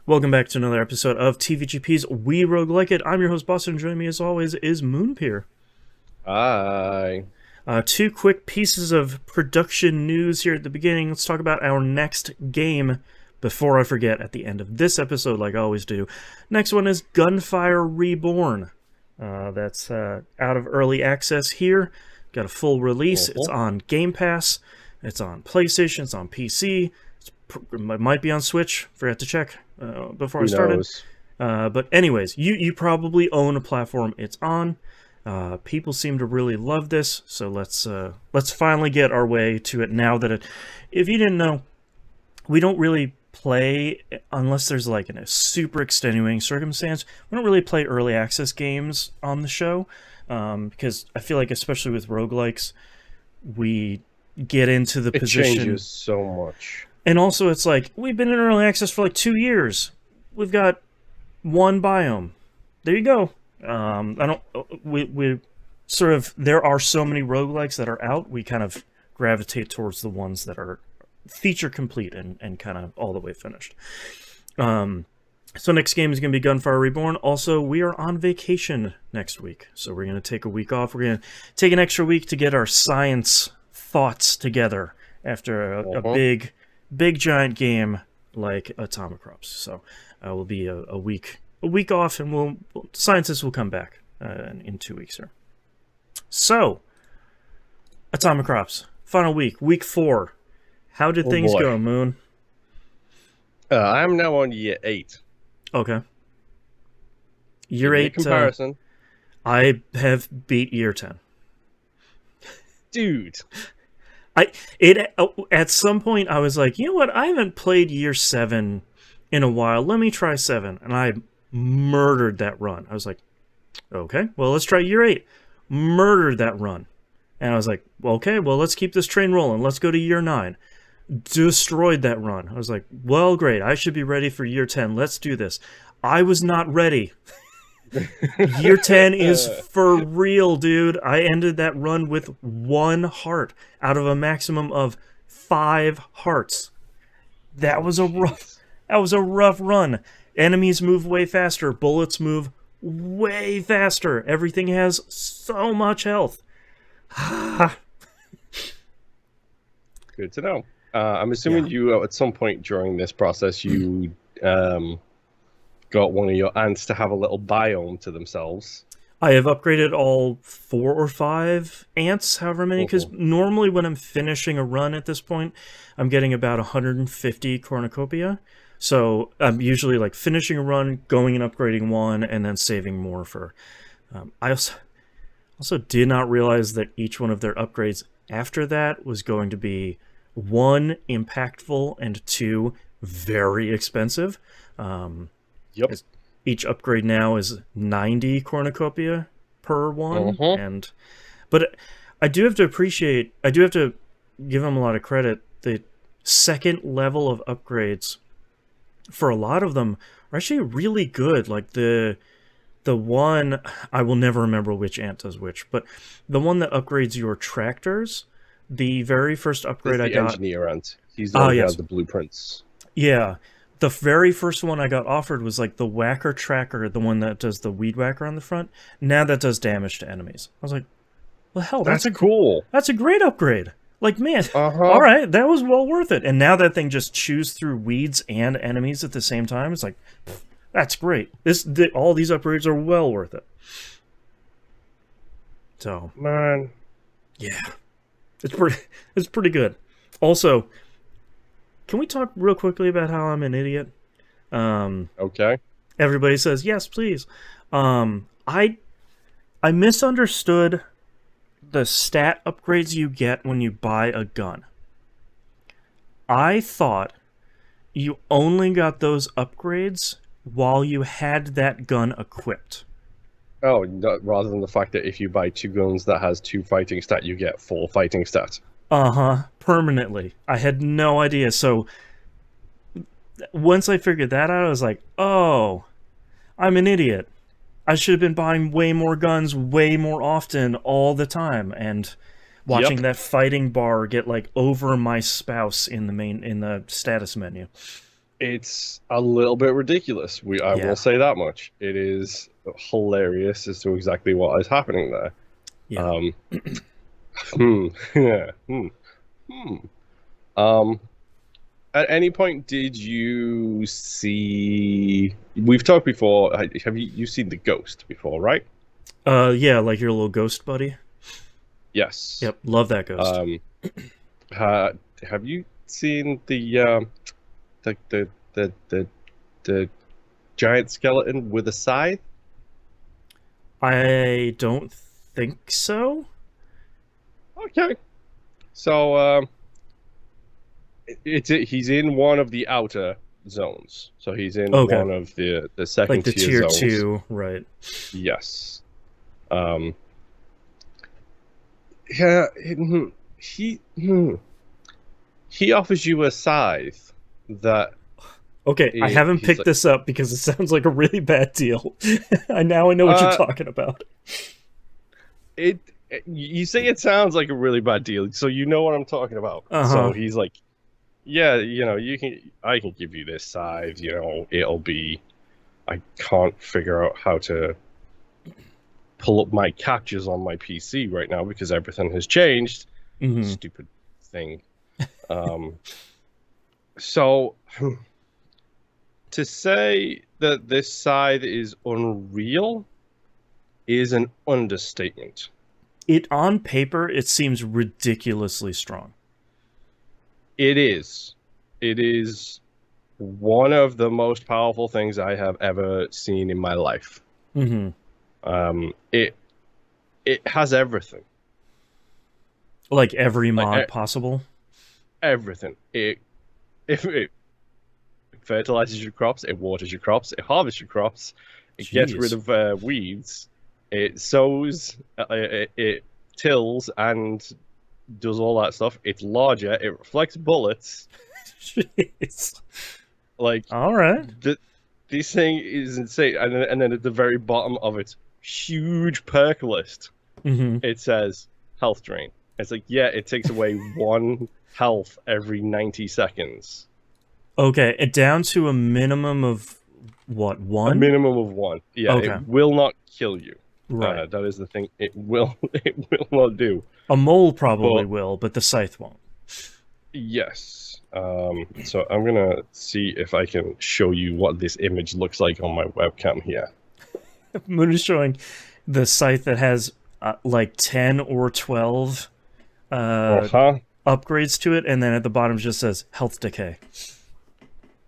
Welcome back to another episode of TVGP's We Roguelike It. I'm your host, Boston. Joining me, as always, is Moonpier. Hi. Two quick pieces of production news here at the beginning. Let's talk about our next game before I forget at the end of this episode, like I always do. Next one is Gunfire Reborn. That's out of early access here. Got a full release. It's on Game Pass. It's on PlayStation. It's on PC. It might be on Switch. Forgot to check before I started. But anyways, you probably own a platform it's on. People seem to really love this, so let's finally get our way to it now that if you didn't know, we don't really play unless there's like a super extenuating circumstance. We don't really play early access games on the show because I feel like, especially with roguelikes, we get into the position. It changes so much. And also, it's like, we've been in early access for like 2 years. We've got one biome. There you go. We sort of, there are so many roguelikes that are out, we kind of gravitate towards the ones that are feature complete and kind of all the way finished. So next game is going to be Gunfire Reborn. Also, we are on vacation next week, so we're going to take a week off. We're going to take an extra week to get our science thoughts together after a big giant game like Atomicrops. So we'll be a week off, and scientists will come back in 2 weeks here. So Atomicrops, final week 4. How did things go, Moon? I'm now on year 8. Okay. Year 8 comparison. I have beat year 10. Dude. At some point I was like, you know what? I haven't played year 7 in a while. Let me try 7, and I murdered that run. I was like, okay, well, let's try year 8. Murdered that run, and I was like, okay, well, let's keep this train rolling. Let's go to year 9. Destroyed that run. I was like, well, great. I should be ready for year 10. Let's do this. I was not ready. Year 10 is for real, dude. I ended that run with 1 heart out of a maximum of 5 hearts. That was a rough run. Enemies move way faster. Bullets move way faster. Everything has so much health. Good to know. I'm assuming you, at some point during this process, you got one of your ants to have a little biome to themselves. I have upgraded all 4 or 5 ants, however many, because normally when I'm finishing a run at this point, I'm getting about 150 cornucopia. So I'm usually like finishing a run, going and upgrading 1, and then saving more for... I also did not realize that each one of their upgrades after that was going to be 1, impactful, and 2, very expensive. Yep. Each upgrade now is 90 cornucopia per one, but I do have to give them a lot of credit. The second level of upgrades for a lot of them are actually really good. Like the one, I will never remember which ant does which, but the one that upgrades your tractors, the very first upgrade I got... engineer ant. He's the one who has the blueprints. Yeah. The very first one I got offered was like the Whacker Tracker, the one that does the Weed Whacker on the front. Now that does damage to enemies. I was like, well, hell, that's cool. That's a great upgrade. Like, man, all right, that was well worth it. And now that thing just chews through weeds and enemies at the same time. It's like, that's great. All these upgrades are well worth it. So, man, yeah, it's pretty good. Also, can we talk real quickly about how I'm an idiot? Okay. Everybody says, yes, please. I misunderstood the stat upgrades you get when you buy a gun. I thought you only got those upgrades while you had that gun equipped. Oh, rather than the fact that if you buy 2 guns that has 2 fighting stat, you get 4 fighting stat. Permanently. I had no idea. So once I figured that out, I was like, oh, I'm an idiot. I should have been buying way more guns way more often all the time, and watching that fighting bar get like over my spouse in the status menu. It's a little bit ridiculous. I Yeah. will say that much. It is hilarious as to exactly what is happening there. Yeah. Um, yeah, hmm. Um, at any point, did you see? We've talked before. Have you seen the Ghost before, right? Yeah, like your little ghost buddy. Yes. Yep, love that ghost. Um, have you seen the the the the the giant skeleton with a scythe? I don't think so. Okay. So he's in one of the outer zones. So he's in Okay. one of the Like second the tier tier zones. 2, right. Yes. Um. Yeah. He offers you a scythe that Okay, I haven't he's picked like, this up because it sounds like a really bad deal. I know what you're talking about. it. You say it sounds like a really bad deal, so you know what I'm talking about. Uh-huh. So he's like, yeah, I can give you this scythe. It'll be. I can't figure out how to pull up my captures on my PC right now because everything has changed. Mm-hmm. Stupid thing. So to say that this scythe is unreal is an understatement. It on paper, it seems ridiculously strong. It is. It is one of the most powerful things I have ever seen in my life. Mm-hmm. It has everything. Like every Like mod possible. everything. If it fertilizes your crops, it waters your crops, it harvests your crops, it gets rid of weeds, it sows, it tills and does all that stuff. It's larger, it reflects bullets. Jeez. Like, all right. This thing is insane. And then at the very bottom of its huge perk list, it says health drain. It's like, yeah, it takes away 1 health every 90 seconds. Okay, it down to a minimum of what, 1? A minimum of 1. Yeah, okay. It will not kill you. Right. That is the thing. It will not do. A mole probably will, but the scythe won't. Yes. So I'm gonna see if I can show you what this image looks like on my webcam here. Moon is showing the scythe that has like 10 or 12 upgrades to it, and then at the bottom just says health decay.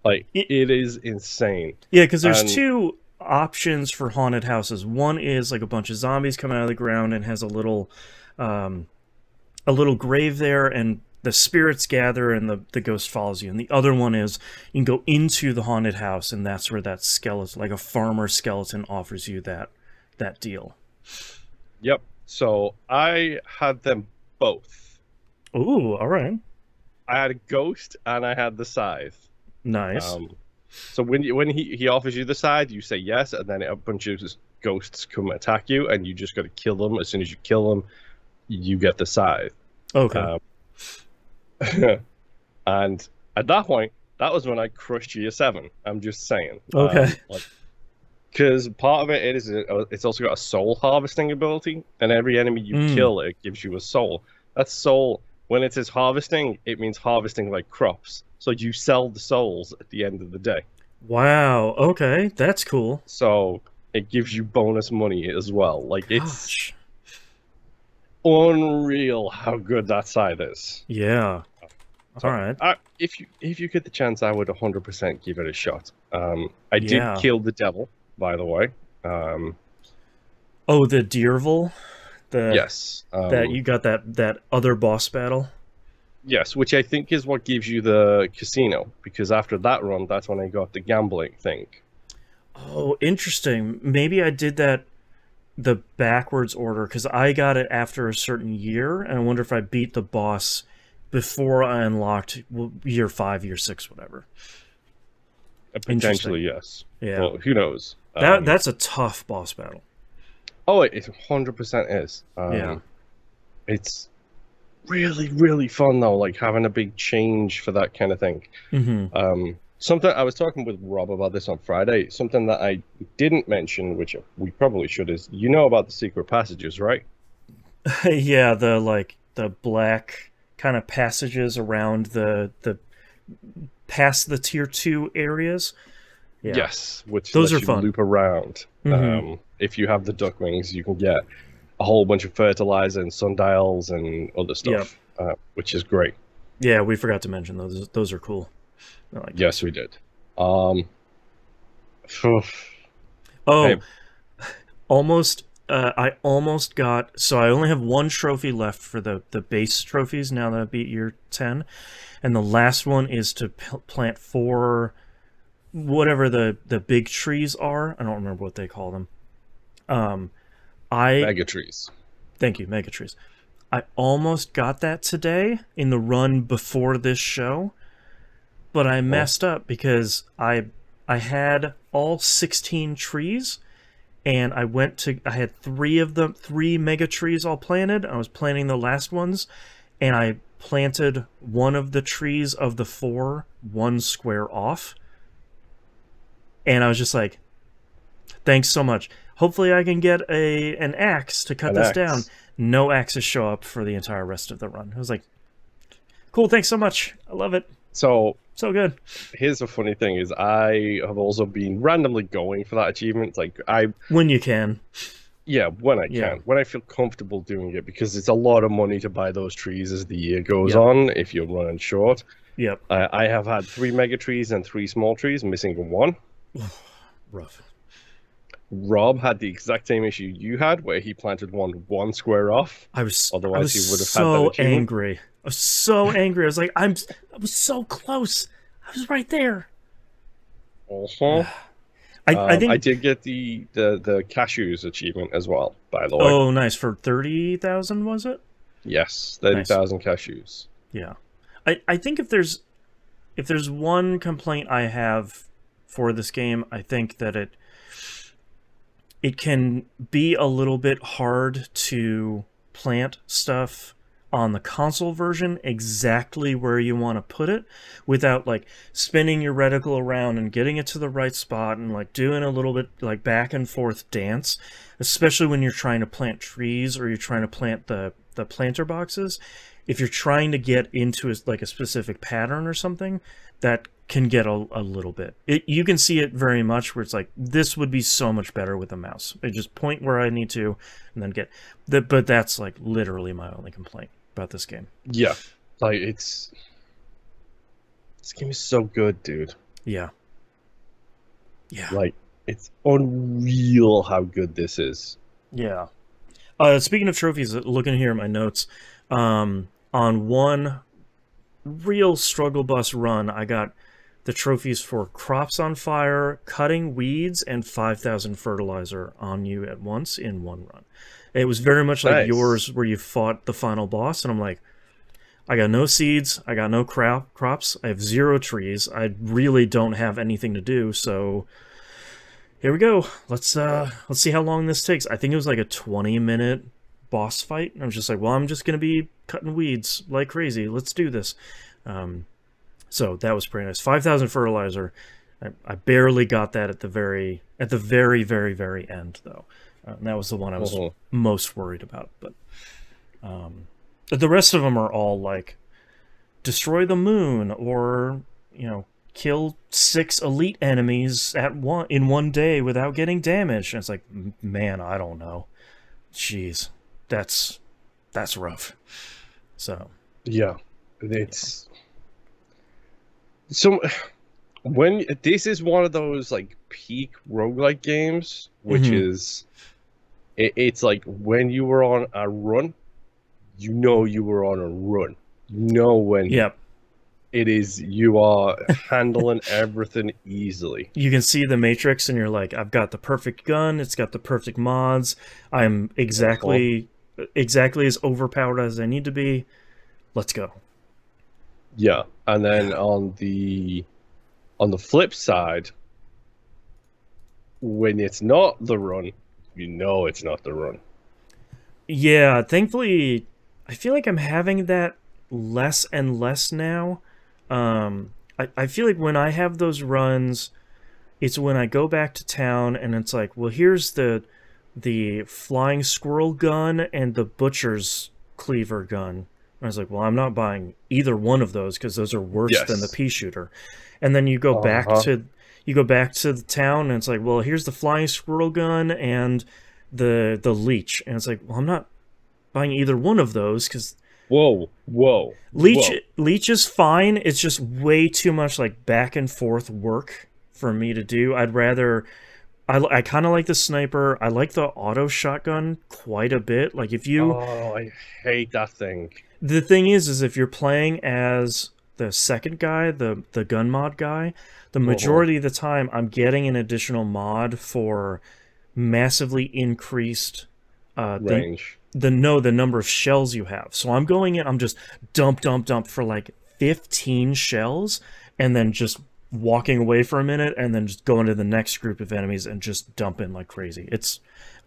Like, it is insane. Yeah, because there's 2 options for haunted houses. One is like a bunch of zombies coming out of the ground and has a little grave there, and the spirits gather and the ghost follows you. And the other one is you can go into the haunted house, and that's where that skeleton, like a farmer skeleton, offers you that deal. Yep. So I had them both. Ooh, all right. I had a ghost and I had the scythe. Nice. So when he offers you the scythe, you say yes, and then a bunch of ghosts come attack you, and you just got to kill them. As soon as you kill them, you get the scythe. Okay. And at that point, that was when I crushed Year 7. I'm just saying. Okay. Because part of it is it's also got a soul harvesting ability, and every enemy you kill, it gives you a soul. That soul, when it says harvesting, it means harvesting like crops. So you sell the souls at the end of the day. Wow. Okay, that's cool. So it gives you bonus money as well. Like, it's unreal how good that side is. Yeah. So, all right. If you get the chance, I would 100% give it a shot. I did kill the devil, by the way. Oh, the Deervil? Yes. That you got that other boss battle? Yes, which I think is what gives you the casino, because after that run, that's when I got the gambling thing. Oh, interesting. Maybe I did the backwards order, because I got it after a certain year, and I wonder if I beat the boss before I unlocked year 5, year 6, whatever. Potentially, yes. Yeah. Well, who knows? That's a tough boss battle. Oh, it 100% is. Yeah. It's really, really fun, though, like having a big change for that kind of thing. Something I was talking with Rob about this on Friday. Something that I didn't mention, which we probably should, is you know about the secret passages, right? Yeah, the black kind of passages around the past the tier 2 areas. Yeah. Yes, which Those are lets you fun. loop around. Mm-hmm. If you have the duck wings, you can get a whole bunch of fertilizer and sundials and other Yep. stuff, which is great. Yeah, we forgot to mention those. Those are cool. I like Yes, those. we did. Um, Oh, I, almost. I almost got. So I only have one trophy left for the base trophies now that I beat year 10, and the last one is to plant 4 whatever the big trees are. I don't remember what they call them. Um, I mega trees. Thank you, mega trees. I almost got that today in the run before this show, but I Oh, messed up because I had all 16 trees, and I had 3 mega trees all planted. I was planting the last ones, and I planted one of the trees of the 4 1 square off, and I was just like, thanks so much. Hopefully I can get an axe to cut an this down. axe. No axes show up for the entire rest of the run. I was like, cool, thanks so much. I love it. So So good. here's the funny thing: is I have also been randomly going for that achievement. Like When you can. yeah, when I Yeah. can, when I feel comfortable doing it, because it's a lot of money to buy those trees as the year goes Yep. on. If you're running short, Yep. I have had 3 mega trees and 3 small trees, missing 1. Rough. Rob had the exact same issue you had, where he planted 1 square off. I was Otherwise, he would have had that so achievement. angry. I was so angry. I was like, I was so close. I was right there. Also, I I think. did get the cashews achievement as well, by the way. Oh, nice, for 30,000, was it? Yes, Nice. 30,000 cashews. Yeah. I think if there's one complaint I have for this game, I think that it can be a little bit hard to plant stuff on the console version exactly where you want to put it without like spinning your reticle around and getting it to the right spot and like doing a little bit like back and forth dance, especially when you're trying to plant trees or you're trying to plant the planter boxes. If you're trying to get into like a specific pattern or something, that can get a little bit. You can see it very much where it's like, this would be so much better with a mouse. I just point where I need to and then get the, but that's like literally my only complaint about this game. Yeah, like this game is so good, dude. Yeah. Yeah. Like, it's unreal how good this is. Yeah. Speaking of trophies, looking here at my notes, on one real struggle bus run, I got the trophies for crops on fire, cutting weeds, and 5,000 fertilizer on you at once in one run. It was very much like Nice. yours, where you fought the final boss, and I'm like, I got no seeds, I got no crops, I have 0 trees, I really don't have anything to do, so here we go. Let's see how long this takes. I think it was like a 20-minute boss fight. I was just like, well, I'm just gonna be cutting weeds like crazy. Let's do this. So that was pretty nice. 5,000 fertilizer. I barely got that at the very, very, very end, though. And that was the one I was most worried about. But the rest of them are all like, destroy the moon, or kill 6 elite enemies in one day without getting damaged. And it's like, man, I don't know. Jeez, that's rough. So Yeah, it's so when this is one of those like peak roguelike games, which is it's like when you were on a run, you were on a run. When yep. it is, you are handling everything easily. You can see the matrix and you're like, I've got the perfect gun, it's got the perfect mods, I'm exactly as overpowered as I need to be. Let's go. Yeah, and then on the flip side, when it's not the run, it's not the run. Yeah, thankfully, I feel like I'm having that less and less now. I feel like when I have those runs, it's when I go back to town and it's like, well, here's the flying squirrel gun and the butcher's cleaver gun. And I was like, well, I'm not buying either one of those because those are worse than the pea shooter. And then you go back to the town and it's like, well, here's the flying squirrel gun and the leech. And it's like, well, I'm not buying either one of those because leech is fine. It's just way too much like back and forth work for me to do. I'd rather I kind of like the sniper. I like the auto shotgun quite a bit. Like if you I hate that thing. The thing is if you're playing as the second guy, the gun mod guy, the majority of the time I'm getting an additional mod for massively increased range. The number of shells you have. So I'm going in, I'm just dump for like 15 shells and then just walking away for a minute and then just going to the next group of enemies and just dumping like crazy.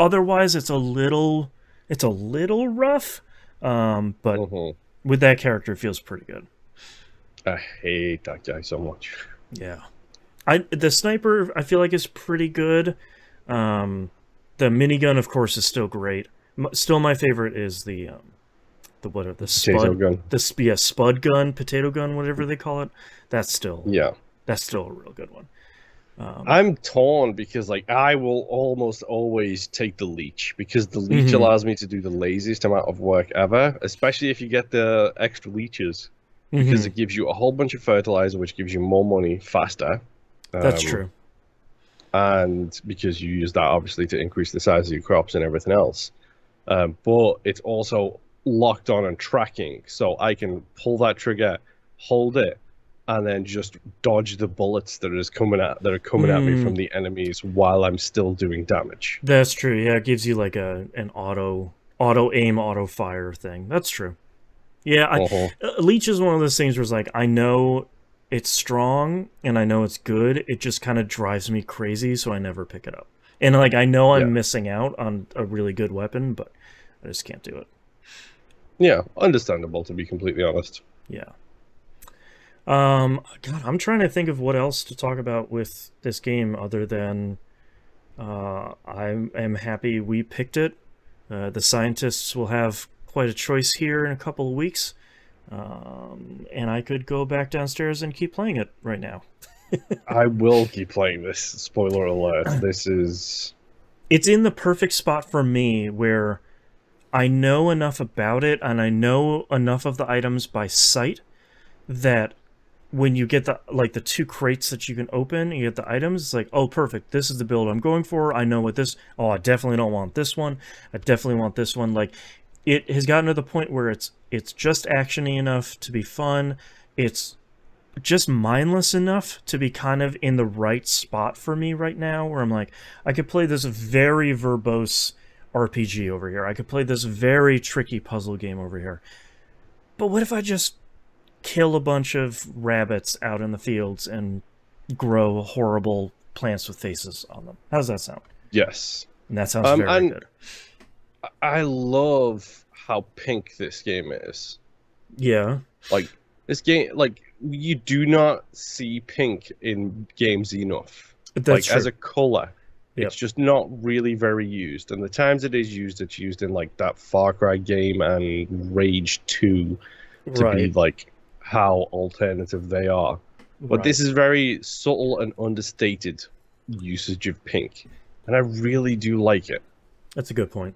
Otherwise it's a little rough, but with that character it feels pretty good. I hate that guy so much. Yeah. The sniper I feel like is pretty good. The minigun of course is still great. Still my favorite is the spud gun. Spud gun, potato gun, whatever they call it. That's still a real good one. I'm torn because like I will almost always take the leech because the leech allows me to do the laziest amount of work ever, especially if you get the extra leeches because it gives you a whole bunch of fertilizer which gives you more money faster. That's true. And because you use that obviously to increase the size of your crops and everything else. But it's also locked on and tracking, so I can pull that trigger, hold it, and then just dodge the bullets that are coming at me from the enemies while I'm still doing damage. That's true. Yeah, it gives you like an auto aim, auto fire thing. That's true. Yeah, Leech is one of those things where it's like I know it's strong and I know it's good. It just kind of drives me crazy, so I never pick it up. And like I know I'm missing out on a really good weapon, but I just can't do it. Yeah, understandable to be completely honest. Yeah. God, I'm trying to think of what else to talk about with this game other than I'm happy we picked it. The scientists will have quite a choice here in a couple of weeks, and I could go back downstairs and keep playing it right now. I will keep playing this. Spoiler alert. It's in the perfect spot for me where I know enough about it and I know enough of the items by sight that when you get the 2 crates that you can open, you get the items, it's like, oh, perfect, this is the build I'm going for. I know what this... Oh, I definitely don't want this one. I definitely want this one. Like, it has gotten to the point where it's just action-y enough to be fun. It's just mindless enough to be kind of in the right spot for me right now, where I'm like, I could play this very verbose RPG over here. I could play this very tricky puzzle game over here. But what if I just kill a bunch of rabbits out in the fields and grow horrible plants with faces on them? How does that sound? Yes. And that sounds very good. I love how pink this game is. Yeah. Like, this game, like, you do not see pink in games enough. That's true. As a color. Yep. It's just not really very used. And the times it is used, it's used in, like, that Far Cry game and Rage 2 to be, like, how alternative they are. But this is very subtle and understated usage of pink. And I really do like it. That's a good point.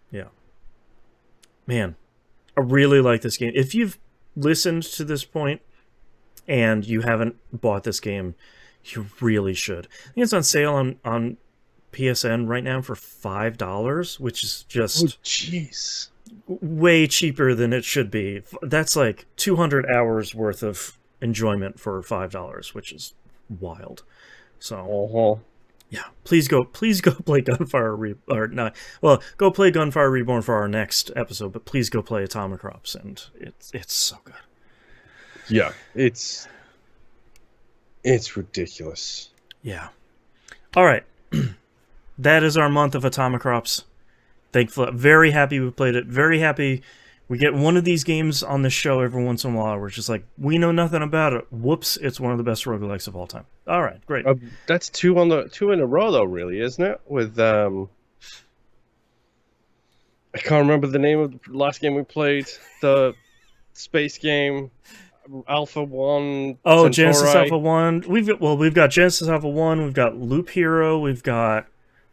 Yeah. Man, I really like this game. If you've listened to this point and you haven't bought this game, you really should. I think it's on sale on PSN right now for $5, which is just jeez, way cheaper than it should be. That's like 200 hours worth of enjoyment for $5, which is wild. So yeah, please go play Gunfire Reborn. Go play Gunfire Reborn for our next episode, but please go play Atomicrops, and it's so good. Yeah, it's ridiculous. Yeah. All right. That is our month of Atomicrops. Thankfully, very happy we played it. Very happy We get one of these games on the show every once in a while where it's just like, we know nothing about it. Whoops, it's one of the best roguelikes of all time. All right, great. That's two in a row, though, really, isn't it? With I can't remember the name of the last game we played. The space game, Alpha 1. Oh, Centauri. Genesis Alpha 1. We've got Genesis Alpha 1. We've got Loop Hero. We've got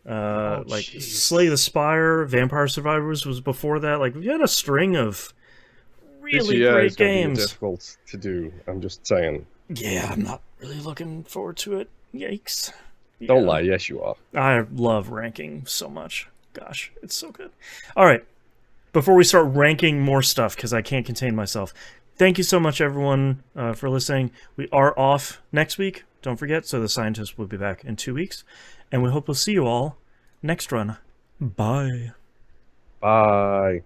Slay the Spire. Vampire Survivors was before that. Like, we've had a string of really great games. Difficult to do. I'm just saying. Yeah, I'm not really looking forward to it. Yikes. Yeah. Don't lie. Yes, you are. I love ranking so much. Gosh, it's so good. All right. Before we start ranking more stuff, because I can't contain myself, thank you so much, everyone, for listening. We are off next week. Don't forget, so the scientists will be back in 2 weeks. And we hope we'll see you all next run. Bye. Bye.